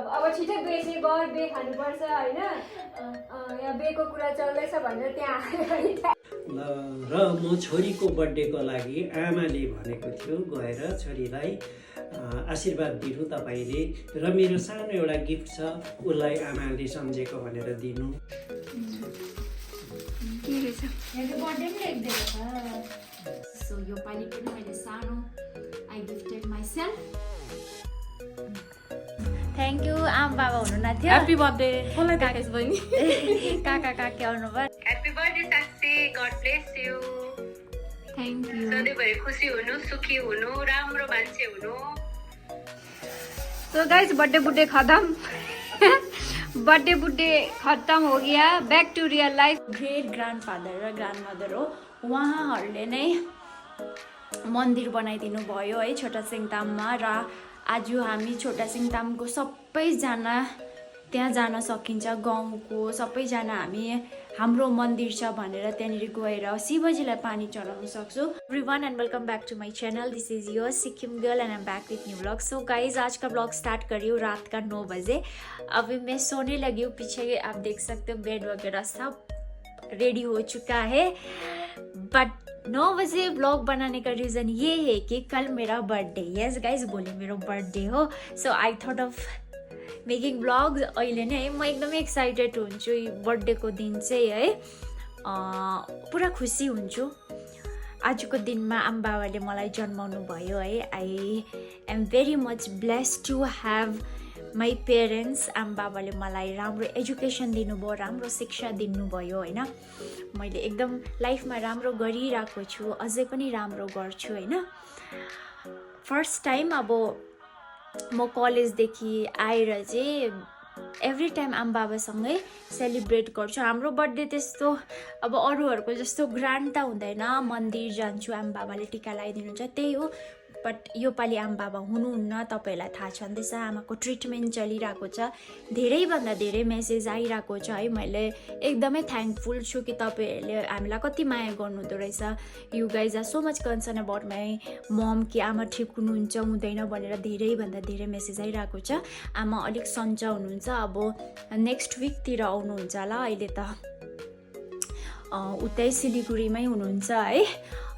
अब छिटै बेसी गर बे खानुपर्छ होइन यहाँ बेको कुरा चल्दैछ भनेर त्यहाँ र म छोरीको बर्थडेको लागि आमाले भनेको थियो गएर छोरीलाई आशीर्वाद दिनु तपाईँले र मेरो सानो एउटा गिफ्ट छ उसलाई आमाले सम्झेको भनेर दिनु। के रहेछ यहाँ बर्थडे पनि लेख्दै छ। सो यो पालि पनि मैले सानो I gifted myself. Thank you आमा बाबा हुनुहुन्न थियो। ह्याप्पी बर्थडे कसलाई काकेश बहिनी काका काकी आउनु भयो। Happy birthday Sakshi, God bless you. Thank you. सधैँभरि खुसी हुनु, सुखी हुनु, राम्रो मान्छे हुनु। तो गाइस बर्थडे बुड्डे खत्म बर्थडे बुड्डे खत्म हो गया। Back to real life. Great grandfather र ग्रान्डमदर हो उहाँहरूले नै मन्दिर बनाइदिनु भयो है छोटा सिङताममा र आज हामी छोटा सिङतामको सबैजना त्यहाँ जान सकिन्छ। गाउँको सबैजना हामी हाम्रो मन्दिर छ भनेर त्यहाँनिर गएर शिवजीलाई पानी चढाउन सक्छौँ। Everyone and welcome back to my channel. This is your Sikkim girl and I am back with new vlog. So guys आज का व्लॉग स्टार्ट करी हूँ रात का 9 बजे। अभी मैं सोने लगी हूँ। पीछे आप देख सकते हो बेड वगैरह सब रेडी हो चुका है। बट 9 बजे व्लॉग बनाने का रीज़न ये है कि कल मेरा बर्थडे। यस गाइज बोले मेरो बर्थडे हो। So I thought of making blogs अहिले नै है। म एकदमै एक्साइटेड हुन्छु बर्थडेको दिन चाहिँ है। पुरा खुसी हुन्छु। आजको दिनमा आमा बाबाले मलाई जन्माउनु भयो है। I am very much blessed to have my parents. आमा बाबाले मलाई राम्रो एजुकेसन दिनुभयो, राम्रो शिक्षा दिनुभयो होइन। मैले एकदम लाइफमा राम्रो गरिरहेको छु, अझै पनि राम्रो गर्छु होइन। फर्स्ट टाइम अब म कलेजदेखि आएर चाहिँ एभ्री टाइम आमा बाबासँगै सेलिब्रेट गर्छु। हाम्रो बर्थडे त्यस्तो अब अरूहरूको जस्तो ग्रान्ड त हुँदैन। मन्दिर जान्छु, आमा बाबाले टिका लगाइदिनुहुन्छ, त्यही हो। बट योपालि आमा बाबा हुनुहुन्न, तपाईँहरूलाई थाहा छँदैछ। आमाको ट्रिटमेन्ट चलिरहेको छ। धेरैभन्दा धेरै मेसेज आइरहेको छ है। मैले एकदमै थ्याङ्कफुल छु कि तपाईँहरूले हामीलाई कति माया गर्नुहुँदो रहेछ। You guys are so much concern about my mom कि आमा ठिक हुनुहुन्छ हुँदैन भनेर धेरैभन्दा धेरै मेसेज आइरहेको छ। आमा अलिक सन्चो हुनुहुन्छ। अब नेक्स्ट विकतिर आउनुहुन्छ होला। अहिले त उतै सिलिगुडीमै हुनुहुन्छ है।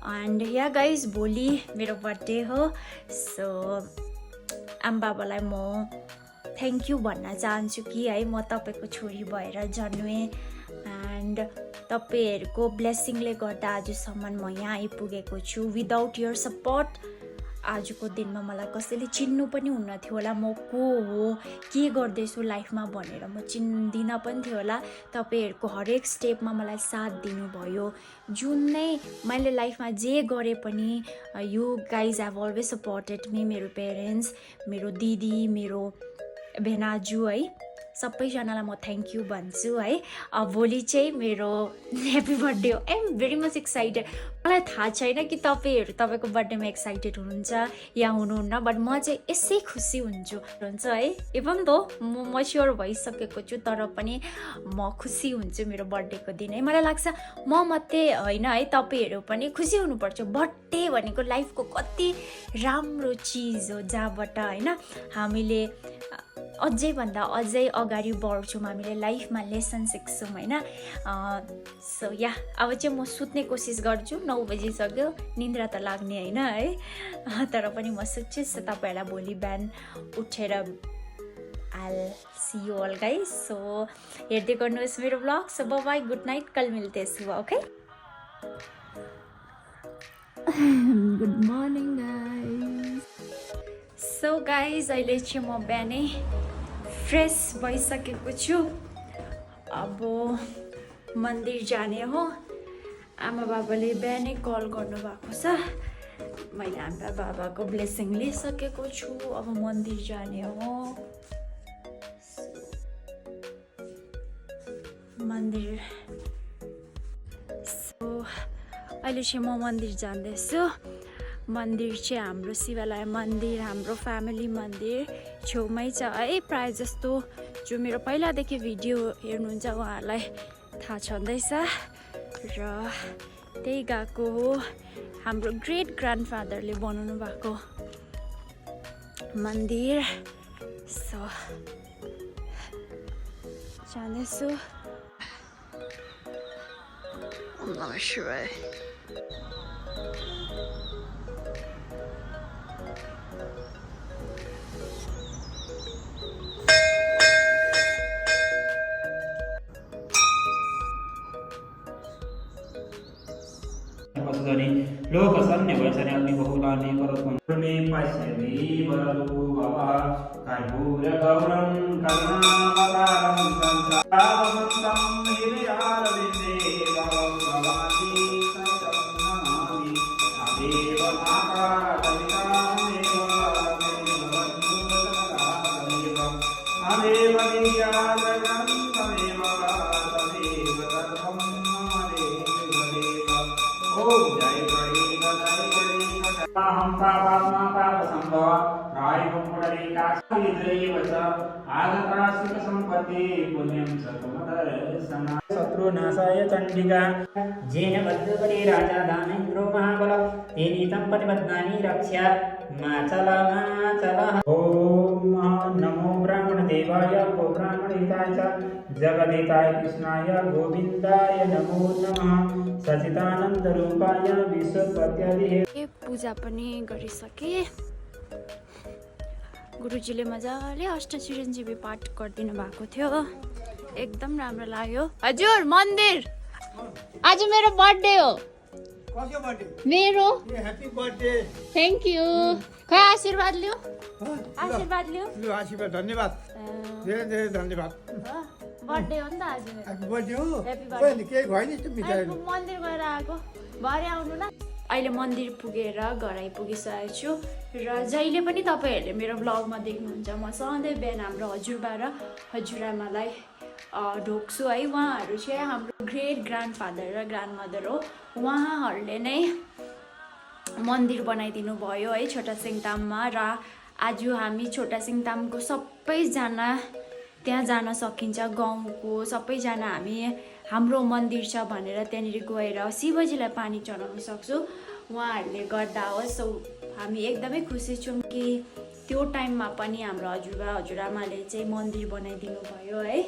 एन्ड या गाइज भोलि मेरो बर्थडे हो। सो आमा बाबालाई म थ्याङ्क यू भन्न चाहन्छु कि है म तपाईँको छोरी भएर जन्मेँ एन्ड तपाईँहरूको ब्लेसिङले गर्दा आजसम्म म यहाँ आइपुगेको छु। विदाउट योर सपोर्ट आजको दिनमा मलाई कसैले चिन्नु पनि हुन्न थियो होला म को हो, के गर्दैछु लाइफमा भनेर म चिन्दिनँ पनि थियो होला। तपाईँहरूको हरेक स्टेपमा मलाई साथ दिनुभयो। जुन नै मैले लाइफमा जे गरेँ पनि you guys have always supported me. मेरो पेरेन्ट्स, मेरो दिदी, मेरो भेनाजु है, सबैजनालाई म थ्याङ्क यू भन्छु है। भोलि चाहिँ मेरो ह्याप्पी बर्थडे हो। I am very much excited. मलाई थाहा छैन कि तपाईँहरू तपाईँको बर्थडेमा एक्साइटेड हुनुहुन्छ या हुनुहुन्न, बट म चाहिँ यसै खुसी हुन्छु है। इभन दो म मच्योर भइसकेको छु तर पनि म खुसी हुन्छु मेरो बर्थडेको दिन है। मलाई लाग्छ म मात्रै होइन है, तपाईँहरू पनि खुसी हुनुपर्छ। बर्थडे भनेको लाइफको कति राम्रो चिज हो जहाँबाट होइन हामीले अझै भन्दा अझै अगाडि बढ्छौँ, हामीले लाइफमा लेसन सिक्छौँ होइन। सो या अब चाहिँ म सुत्ने कोसिस गर्छु। 9 बजिसक्यो, निन्द्रा त लाग्ने होइन है, तर पनि म सुत्छु। सो तपाईँहरूलाई भोलि बिहान उठेर I'll see you all guys. So हेर्दै गर्नुहोस् मेरो blog. So bye bye, good night, कल मिल्ते हैं सुबह। Okay, good morning guys. So guys अहिले चाहिँ म बिहानै फ्रेस भइसकेको छु। अब मन्दिर जाने हो। आमा बाबाले बिहानै कल गर्नुभएको छ। मैले आमा बाबाको ब्लेसिङ लिइसकेको छु। अब मन्दिर जाने हो। मन्दिर सो अहिले चाहिँ म मन्दिर जाँदैछु। मन्दिर चाहिँ हाम्रो शिवालय मन्दिर, हाम्रो फ्यामिली मन्दिर छेउमै छ है। प्रायः जस्तो जो मेरो पहिलादेखि भिडियो हेर्नुहुन्छ उहाँहरूलाई थाहा छँदैछ र त्यही गएको हो। हाम्रो ग्रेट ग्रान्डफादरले बनाउनु भएको मन्दिर। सो जाँदैछु। नमः शिवाय। लोकसन्य वैसने अग्निबहुलानि करोत्मे पश्यति वरदो भवः कर्पूर गौरं करुणावतारं संसारवन्तं हृदयारविन्दे भवं भवानि सहितं नमामि अदेव माता कवितामेव अदेव विद्याजगं तमेव तमेव सर्वं मम देवदेव। ओम जय हम पापात्मा पाप संभव रायपुंडरीकाक्षिद्रैव च आगतासिक संपत्ति पुण्यं च कुमदर्शना शत्रुनाशाय चण्डिका जेन बद्धपरि राजा दानेन्द्रो महाबल तेनीतं प्रतिबद्धानि रक्ष्या माचल ओम नमो ब्राह्मण देवाय गो ब्राह्मण हिताय च जगदिताय कृष्णाय गोविन्दाय नमो नमः सचिदानन्द रूपाय विश्वोत्पत्त्यादि पूजा पनि गरिसके। गुरुजीले मजाले अष्टचिरञ्जीवी पाठ गरिदिनु भएको थियो, एकदम राम्रो लाग्यो। हजुर मन्दिर आज मेरो बर्थडे हो। कसको बर्थडे? मेरो। Happy birthday. Thank you. खै आशीर्वाद लियो, आशीर्वाद लियो। आशीर्वाद धन्यवाद, धेरै धेरै धन्यवाद। बर्थडे हो नि त आज मेरो। ह्यापी बर्थडे हो। Happy birthday. केही भयो नि मिठाई? मन्दिर गएर आएको, भरे आउनु न। अहिले मन्दिर पुगेर घर आइपुगिसकेको छु र जहिले पनि तपाईँहरूले मेरो ब्लगमा देख्नुहुन्छ म सधैँ बिहान हाम्रो हजुरबा र हजुरआमालाई ढोग्छु है। उहाँहरू चाहिँ हाम्रो ग्रेट ग्रान्डफादर र ग्रान्डमदर हो। उहाँहरूले नै मन्दिर बनाइदिनु भयो है छोटा सिङताममा र आज हामी छोटा सिङतामको सबैजना त्यहाँ जान सकिन्छ। गाउँको सबैजना हामी हाम्रो मन्दिर छ भनेर त्यहाँनिर गएर शिवजीलाई पानी चढाउन सक्छौँ। उहाँहरूले गर्दा होस् हामी एकदमै खुसी छौँ कि त्यो टाइममा पनि हाम्रो हजुरबा हजुरआमाले चाहिँ मन्दिर बनाइदिनु भयो है।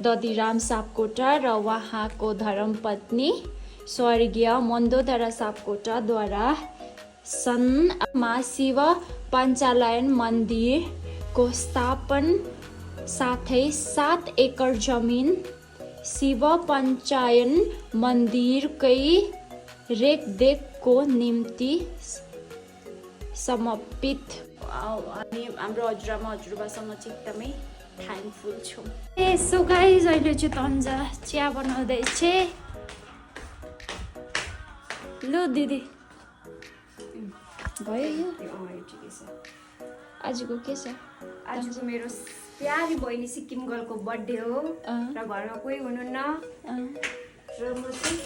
दधिराम सापकोटा र उहाँको धर्मपत्नी स्वर्गीय मन्दोदरा सापकोटाद्वारा सन्नमा शिव पञ्चालयन मन्दिरको स्थापन साथै 7 एकड जमिन शिव पञ्चायन मन्दिरकै रेखदेखको निम्ति समर्पित। हामी हाम्रो हजुरआमा हजुरबासँग चाहिँ एकदमै थ्याङ्कफुल छौँ। सो गाइज अहिले चाहिँ तन्जा चिया बनाउँदैछ। लु दिदी भयो यो ठिकै छ। आजको के छ? आजको मेरो प्यारी बहिनी सिक्किम गर्लको बर्थडे हो र घरमा कोही हुनुहुन्न र म चाहिँ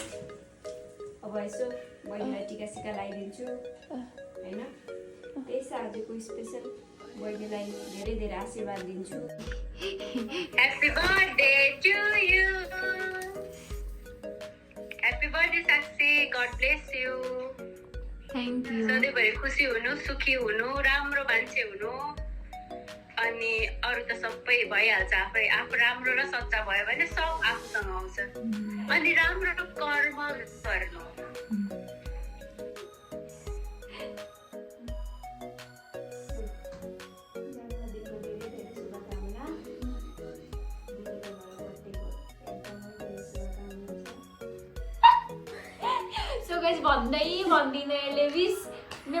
अब यसो बहिनीलाई टिका सिका लगाइदिन्छु होइन। त्यही छ आजको स्पेसल। बहिनीलाई धेरै धेरै आशीर्वाद दिन्छु। Happy birthday to you. Happy birthday Sakshi, God bless you. Thank you. सधैँभरि खुसी हुनु, सुखी हुनु, राम्रो मान्छे हुनु अनि अरू त सबै भइहाल्छ। आफू राम्रो र सच्चा भयो भने सब आफूसँग आउँछ। अनि राम्रो कर्म गर्नु। सो गाइस भन्दिनँ यसले विस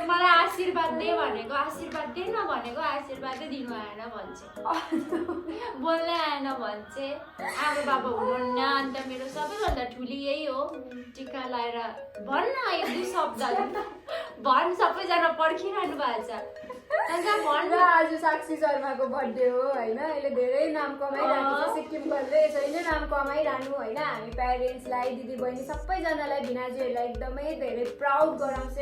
मलाई आशीर्वाद दे भनेको आशीर्वाद दे नभनेको आशीर्वादै दिनु आएन भन्छ। बोल्नै आएन भन्छ। आमा बाबा हुनुहुन्न अन्त मेरो सबैभन्दा ठुली यही हो। टिका लगाएर भन्न यो 2 शब्द भन्। सबैजना पर्खिरहनु भएको छ। र आज साक्षी शर्माको बर्थडे हो होइन। अहिले धेरै नाम कमाइरहेको छ सिक्किम गर्दै। यसरी नै नाम कमाइरहनु होइन। हामी प्यारेन्ट्सलाई दिदी बहिनी सबैजनालाई भिनाजुहरूलाई एकदमै धेरै प्राउड गराउँछ।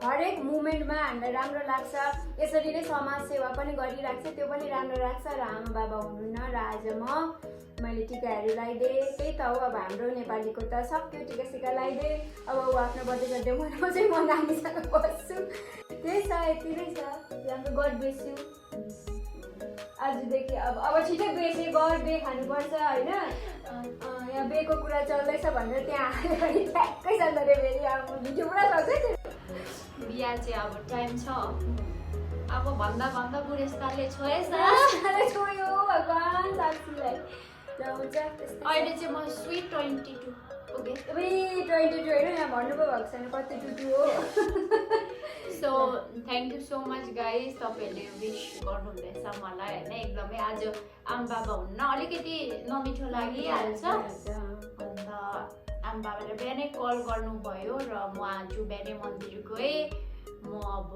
हरेक मुमेन्टमा हामीलाई राम्रो लाग्छ। यसरी नै समाज सेवा पनि गरिरहेको छ, त्यो पनि राम्रो लाग्छ। र आमा बाबा हुनुहुन्न र आज मैले टिकाहरू लगाइदिएँ। त्यही त हो अब हाम्रो नेपालीको त सक्यो टिका सिका लगाइदिएँ। अब ऊ आफ्नो बर्थडे मनाउँछ चाहिँ म नानीसँग बस्छु। त्यही छ, यति नै छ। हाम्रो गड ब्लेस यु। आजदेखि अब छिटै बेचे बे खानुपर्छ होइन यहाँ बेको कुरा चल्दैछ भनेर त्यहाँ हाल्यो भने ठ्याक्कै जान्छ अरे फेरि अब भिडियो पुरा चल्छ त्यो बिहा चाहिँ अब टाइम छ अब भन्दा भन्दा बुढेसकालले छोएछ छोयो भगवान् साक्षीलाई हुन्छ अहिले चाहिँ म स्विट 22 ओके 22 होइन यहाँ भन्नु पो भएको छैन कति टुटु हो so thank you so much guys तपाईँहरूले विस गर्नुहुँदैछ मलाई होइन एकदमै आज आमा बाबा हुन्न अलिकति नमिठो लागिहाल्छ अन्त आमा बाबाले बिहानै कल गर्नुभयो र म आज बिहानै मन्दिर गएँ म अब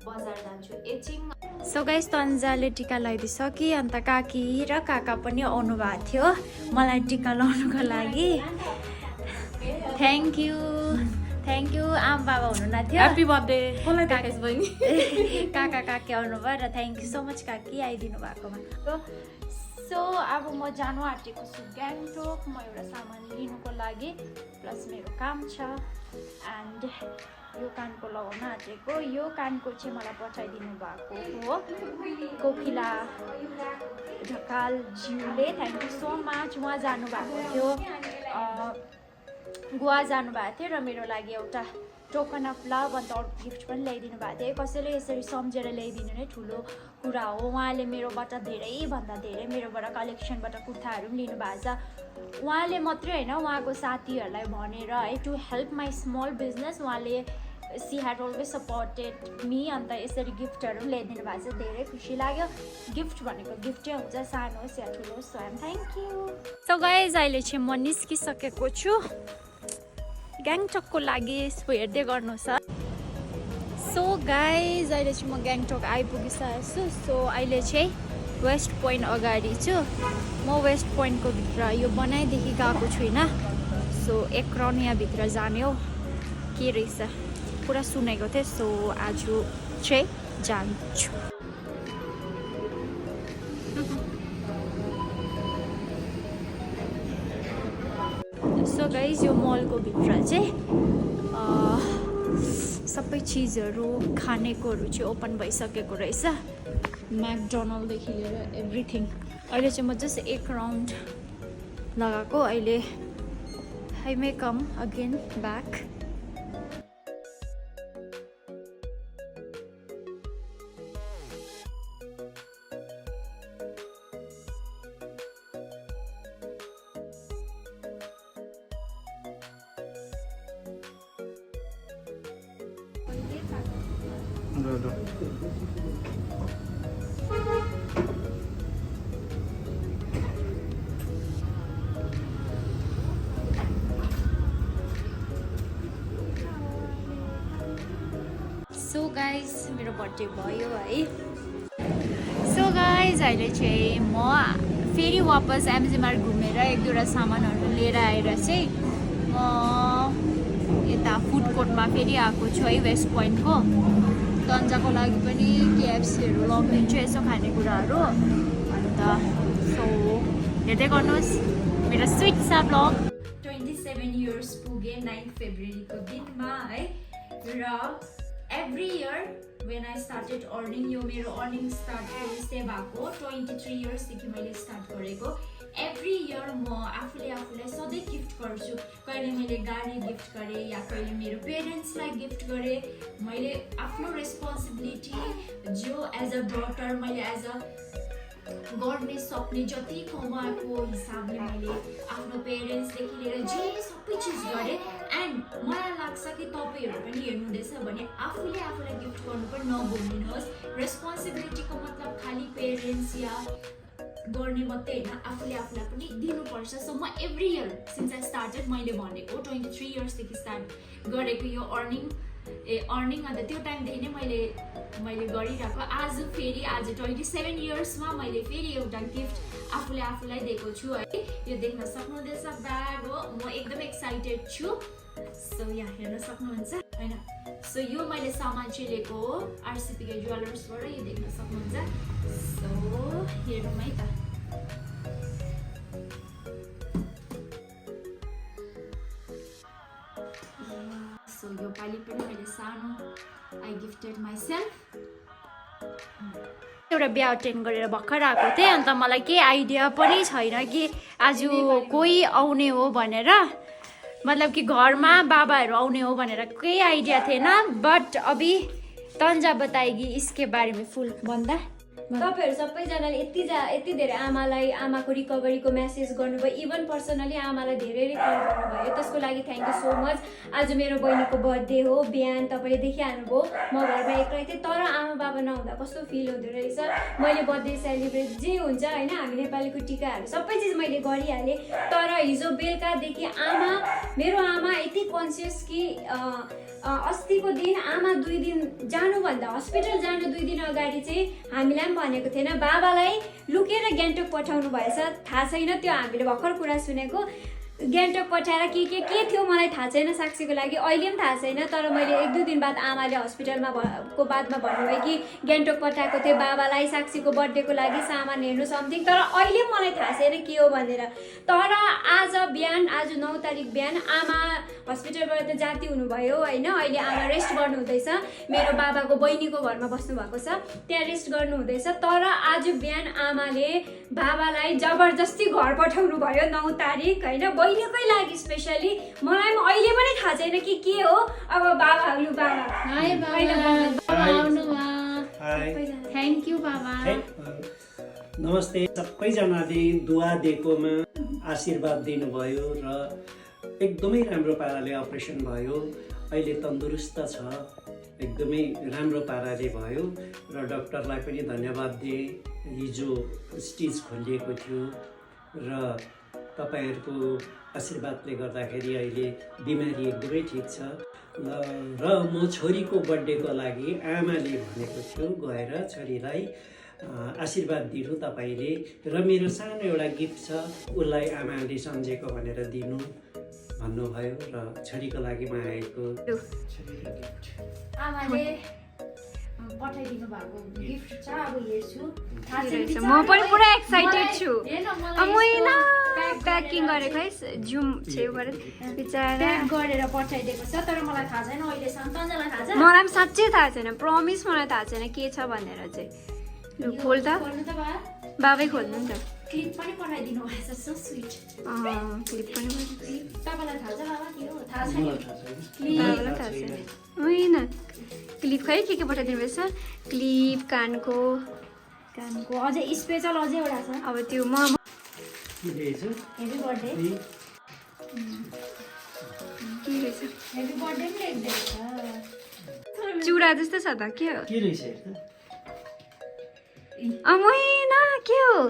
बजार जान्छु एकछिन सो गाइस तन्जाले टिका लगाइदिइसके अन्त काकी र काका पनि आउनु भएको थियो मलाई टिका लगाउनुको लागि थ्याङ्क यू आमा बाबा हुनुहुन्न थियो ह्याप्पी बर्थडे कसलाई काकेश बहिनी काका काकी आउनुभयो र थ्याङ्क यू सो मच काकी आइदिनु भएकोमा सो अब म जानु आँटेको छु गान्तोक म एउटा सामान लिनुको लागि प्लस मेरो काम छ एन्ड यो कानको लगाउन आँटेको यो कानको चाहिँ मलाई पठाइदिनु भएको हो कोकिला ढकालज्यूले थ्याङ्क यू सो मच उहाँ जानुभएको थियो गोवा जानुभएको थियो र मेरो लागि एउटा टोकन अफ लभ अन्त अरू गिफ्ट पनि ल्याइदिनु भएको थियो कसैले यसरी सम्झेर ल्याइदिनु नै ठुलो कुरा हो उहाँले मेरोबाट धेरैभन्दा धेरै मेरोबाट कलेक्सनबाट कुर्ताहरू पनि लिनुभएको छ उहाँले मात्रै होइन उहाँको साथीहरूलाई भनेर है to help my small business उहाँले she had always supported me अन्त यसरी गिफ्टहरू पनि ल्याइदिनु भएको छ धेरै खुसी लाग्यो गिफ्ट भनेको गिफ्टै हुन्छ सानो होस् या ठुलो होस् so thank you so guys अहिले चाहिँ म निस्किसकेको छु ग्याङटकको लागि यसो हेर्दै गर्नुहोस् सो गाइज अहिले चाहिँ म ग्याङटक आइपुगिसकेको छु सो अहिले चाहिँ वेस्ट पोइन्ट अगाडि छु म वेस्ट पोइन्टको भित्र यो बनाइदेखि गएको छुइनँ सो एक राउन्ड यहाँभित्र जाने हो के रहेछ पुरा सुनेको थिएँ सो आज चाहिँ जान्छु सो गाइज यो मलको भित्र चाहिँ सबै चिजहरू खानेकोहरू चाहिँ ओपन भइसकेको रहेछ म्याकडोनल्डदेखि लिएर एभ्रिथिङ अहिले चाहिँ म जस्ट एक राउन्ड लगाएको अहिले I may come again back so guys मेरो बर्थडे भयो है सो गाइज अहिले चाहिँ म फेरि वापस एमजी मार्ट घुमेर एक दुईवटा सामानहरू लिएर आएर चाहिँ म यता फुड कोर्टमा फेरि आएको छु है वेस्ट पोइन्टको तन्जाको लागि पनि केएफसीहरू लगिदिन्छु यसो खानेकुराहरू अन्त सो हेर्दै गर्नुहोस् मेरो स्विट सा ब्लग 27 इयर्स पुगे 9 फेब्रुअरीको दिनमा है र every year when I started earning यो मेरो अर्निङ स्टार्ट यस्तै भएको 23 इयर्सदेखि मैले स्टार्ट गरेको एभ्री इयर म आफूलाई सधैँ गिफ्ट गर्छु कहिले मैले गाडी गिफ्ट गरेँ या कहिले मेरो पेरेन्ट्सलाई गिफ्ट गरेँ मैले आफ्नो रेस्पोन्सिबिलिटी जो एज अ डटर मैले एज अ गर्ने सक्ने जति कमाएको हिसाबले मैले आफ्नो पेरेन्ट्सदेखि लिएर जे सबै चिज गरेँ एन्ड मलाई लाग्छ कि तपाईँहरू पनि हेर्नुहुँदैछ भने आफूले आफूलाई गिफ्ट गर्नु पनि नभुल्नुहोस् रेस्पोन्सिबिलिटीको मतलब खालि पेरेन्ट्स या गर्ने मात्रै होइन आफूले आफूलाई पनि दिनुपर्छ सो म every year since I started मैले भनेको 23 इयर्सदेखि स्टार्ट गरेको यो अर्निङ अन्त त्यो टाइमदेखि नै मैले गरिरहेको आज 27 इयर्समा मैले फेरि एउटा गिफ्ट आफूलाई दिएको छु है यो देख्न सक्नुहुँदैछ ब्याग हो म एकदम एक्साइटेड छु सो यहाँ हेर्न सक्नुहुन्छ होइन सो यो मैले सामान चाहिँ लिएको हो आरसिपीके ज्वेलर्सबाट यो देख्न सक्नुहुन्छ सो हेरौँ है त सो यो पालि पनि मैले सानो आई गिफ्टेड माइसेल्फ एउटा बिहा अटेन्ड गरेर भर्खर आएको थिएँ अन्त मलाई केही आइडिया पनि छैन कि आज कोही आउने हो भनेर मतलब कि घरमा बाबाहरू आउने हो भनेर केही आइडिया थिएन बट अभी तन्जा बताएगी इसके बारेमा फुल भन्दा तपाईँहरू सबैजनाले यति धेरै आमाको रिकभरीको मेसेज गर्नुभयो इभन पर्सनली आमालाई धेरै रिकल गर्नुभयो त्यसको लागि थ्याङ्क यू सो मच आज मेरो बहिनीको बर्थडे हो बिहान तपाईँले देखिहाल्नुभयो म घरमा एक्लै थिएँ तर आमा बाबा नहुँदा कस्तो फिल हुँदो रहेछ मैले बर्थडे सेलिब्रेट जे हुन्छ होइन हामी नेपालीको टिकाहरू सबै चिज मैले गरिहालेँ तर हिजो बेलुकादेखि मेरो आमा यति कन्सियस कि अस्तिको दिन आमा 2 दिन जानुभन्दा हस्पिटल जानु 2 दिन अगाडि चाहिँ हामीलाई पनि भनेको थिएन बाबालाई लुकेर गान्तोक पठाउनु भएछ थाहा छैन त्यो हामीले भर्खर कुरा सुनेको गान्तोक पठाएर के थियो मलाई थाहा छैन साक्षीको लागि अहिले पनि थाहा छैन तर मैले 1-2 दिन बाद आमाले हस्पिटलमा को बादमा भन्नुभयो कि गान्तोक पठाएको थियो बाबालाई साक्षीको बर्थडेको लागि सामान हेर्नु समथिङ तर अहिले पनि मलाई थाहा छैन के हो भनेर तर आज 9 तारिक बिहान आमा हस्पिटलबाट त जाती हुनुभयो होइन अहिले आमा रेस्ट गर्नु हुँदैछ मेरो बाबाको बहिनीको घरमा बस्नु भएको छ त्यहाँ रेस्ट गर्नु हुँदैछ तर आज बिहान आमाले बाबालाई जबरजस्ती घर पठाउनु भयो 9 तारिक होइन बहिनीकै लागि स्पेसली मलाई पनि अहिले पनि थाहा छैन कि के हो अब बाबा हाय बाबा आउनुभयो थ्याङ्क यू बाबा नमस्ते सबैजनाले दुआ दिएकोमा आशीर्वाद दिनुभयो र एकदमै राम्रो पाराले अपरेसन भयो अहिले तन्दुरुस्त छ एकदमै राम्रो पाराले भयो र डाक्टरलाई पनि धन्यवाद दिए हिजो स्टिच खोलिएको थियो र तपाईहरूको आशीर्वादले गर्दाखेरि अहिले बिमारी एकदमै ठिक छ र म छोरीको बर्थडेको लागि आमाले भनेको थियो गएर छोरीलाई आशीर्वाद दिनु तपाईँले र मेरो सानो एउटा गिफ्ट छ उसलाई आमाले सम्झेको भनेर दिनु भन्नुभयो र छोरीको लागि म आएको आमाले पठाइदिनु भएको गिफ्ट छ अब हेर्छु म पनि पुरा एक्साइटेड छु मैले प्याकिङ गरेको है जुम छेउबाट बिचारा प्याक गरेर पठाइदिएको छ तर मलाई थाहा छैन अहिलेसम्म तन्जालाई थाहा छ मलाई पनि साँच्चै थाहा छैन प्रमिस मलाई थाहा छैन के छ भनेर चाहिँ लु खोल त खोल्नु त बाबै खोल्नु नि त क्लिप पनि पठाइदिनु भएछ सो स्विट क्लिप पनि तपाईँलाई थाहा छ बाबा के हो थाहा छैन बाबालाई थाहा छैन होइन क्लिप खै के पठाइदिनु भएछ क्लिप कानको अझै स्पेसल अझै एउटा छ अब त्यो म हेप्पी बर्थडे के रहेछ हेप्पी बर्थडे पनि लेख्दै छ चुरा जस्तो छ त के हो के रहेछ मैना के हो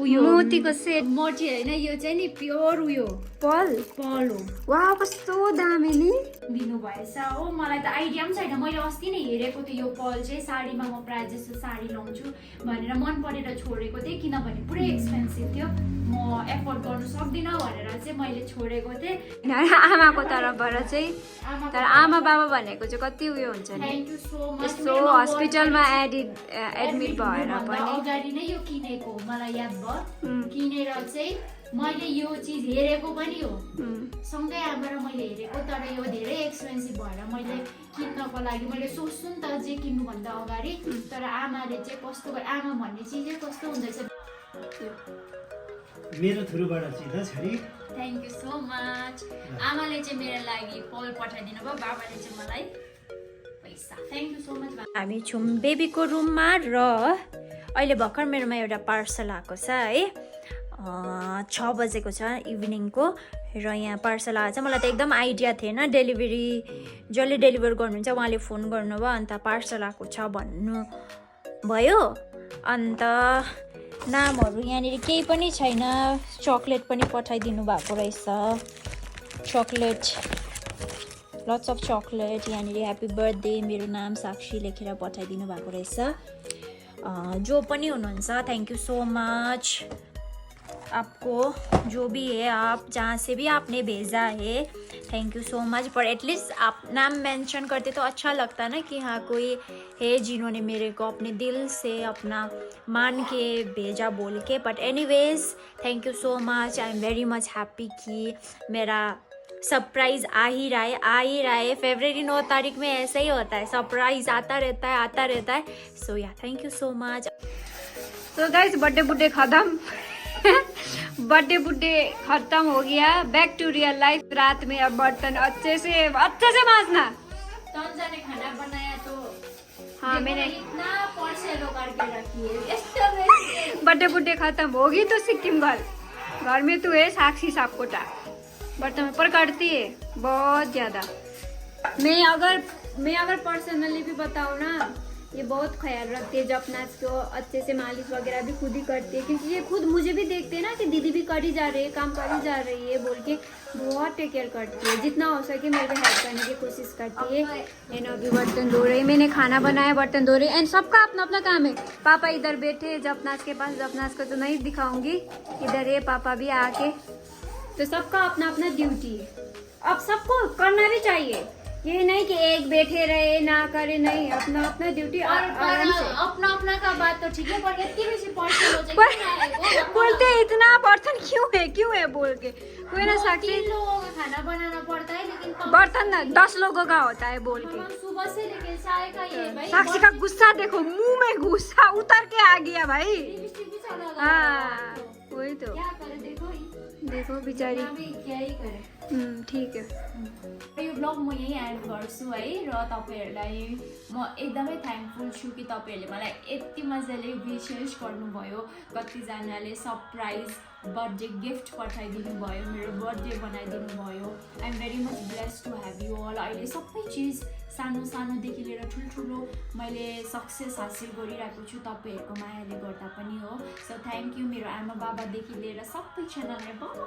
उयो मोतीको सेट मोती होइन यो चाहिँ नि प्योर उयो पल पल हो वा कस्तो दामी नि दिनुभएछ हो मलाई त आइडिया पनि छैन मैले अस्ति नै हेरेको थिएँ यो पल चाहिँ साडीमा म प्रायः जस्तो साडी लाउँछु भनेर मन परेर छोडेको थिएँ किनभने पुरै एक्सपेन्सिभ थियो म एफोर्ड गर्नु सक्दिनँ भनेर चाहिँ मैले छोडेको थिएँ आमाको तर्फबाट चाहिँ तर आमा बाबा भनेको चाहिँ कति उयो हुन्छ नि थ्याङ्क यू सो मच यस्तो हस्पिटलमा एडमिट भएर पनि अगाडि नै यो किनेको मलाई याद भयो किनेर चाहिँ मैले यो चिज हेरेको पनि हो सँगै आमा र मैले हेरेको तर यो धेरै एक्सपेन्सिभ भएर मैले किन्नको लागि मैले सोच्छु नि त जे किन्नुभन्दा अगाडि तर आमाले चाहिँ कस्तो आमा भन्ने चिजै कस्तो हुँदैछ मेरो थ्रुबाट चाहिँ ल छोरी थ्याङ्क यू सो मच आमाले चाहिँ मेरो लागि पल पठाइदिनु भयो बाबाले चाहिँ मलाई पैसा थ्याङ्क यू सो मच हामी छौँ बेबीको रुममा र अहिले भर्खर मेरोमा एउटा पार्सल आएको छ है 6 बजेको छ इभिनिङको र यहाँ पार्सल आएको छ मलाई त एकदम आइडिया थिएन डेलिभरी जसले डेलिभर गर्नुहुन्छ उहाँले फोन गर्नुभयो अन्त पार्सल आएको छ भन्नु भयो अन्त नामहरू यहाँनिर केही पनि छैन चक्लेट पनि पठाइदिनु भएको रहेछ चक्लेट लट्स अफ चक्लेट यहाँनिर ह्याप्पी बर्थडे मेरो नाम साक्षी लेखेर पठाइदिनु भएको रहेछ जो पनि हुनुहुन्छ थ्याङ्क यू सो मच आपको जो भी है आप जहाँ से भी आपने भेजा है thank you so much per at least आप नाम मेंशन करते तो अच्छा लगता ना कि हाँ कोई है जिन्होंने मेरे को अपने दिल से अपना मान के भेजा बोल के but anyways thank you so much I am very much happy कि मेरा सरप्राइज़ आ ही रहा है फरवरी 9 तारीख में ऐसा ही होता है सरप्राइज़ आता रहता है so yeah thank you so much तो गाइस बर्थडे बुड्डे खत्म बर्थडे बुड्डे खत्म हो गया। Back to real life. रात में अब बर्तन अच्छे से मांजना। तंजा ने खाना बनाया तो हाँ मैंने इतना पर्सेलो करके रखी है यस्तो बर्थडे बुड्डे खत्म होगी तो सिक्किम घर में तो है साक्षी सापकोटा बर्तन में पर करती है बहुत ज्यादा। मैं अगर पर्सनली भी बताऊँ ना, ये बहुत ख्याल रखती है जपनाज को, अच्छे से मालिश वगैरह भी खुद ही करती है, क्योंकि ये खुद मुझे भी देखते हैं ना कि दीदी भी करी जा रही है, काम करी जा रही है बोल के बहुत टेक केयर करती है। जितना हो सके मेरे को हेल्प करने की कोशिश करती है। एंड अभी बर्तन धो रही, मैंने खाना बनाया, बर्तन धो रही, एंड सबका अपना अपना काम है। पापा इधर बैठे जपनाज के पास, जपनाज को तो नहीं दिखाऊंगी, इधर है पापा भी आके, तो सबका अपना अपना ड्यूटी है। अब सबको करना भी चाहिए, ये नहीं कि एक बैठे रहे ना करे, नहीं, अपना अपना ड्यूटी आराम से। अपना अपना का बात तो ठीक है पर यति बेसी पर्सेलो चाहिँ बोलते इतना बर्तन क्यों है बोल के कोई ना साक्षी 3 लोगों का खाना बनाना पड़ता है लेकिन बर्तन 10 लोगों का होता है बोल के। हम सुबह से लेके चाय का ये भाई साक्षी का गुस्सा देखो, मुंह में गुस्सा उतर के आ गया भाई। लिपस्टिक भी चला गया। हाँ वही तो, क्या करे देखो बेचारी। अभी क्या ही करे। ठीक है। यो ब्लग म यही एन्ड गर्छु है र तपाईहरुलाई म एकदमै थ्याङ्कफुल छु कि तपाईहरुले मलाई यति मजाले विशेष गर्नुभयो। कतिजनाले सरप्राइज बर्थडे गिफ्ट पठाइदिनु भयो, मेरो बर्थडे बनाइदिनु भयो। I am very much blessed to have you all. अहिले सबै चिज सानो सानोदेखि लिएर ठुल्ठुलो मैले सक्सेस हासिल गरिरहेको छु तपाईहरुको मायाले गर्दा पनि हो। सो थ्याङ्क यू मेरो आमा बाबादेखि लिएर सबैजनालाई। बाइ।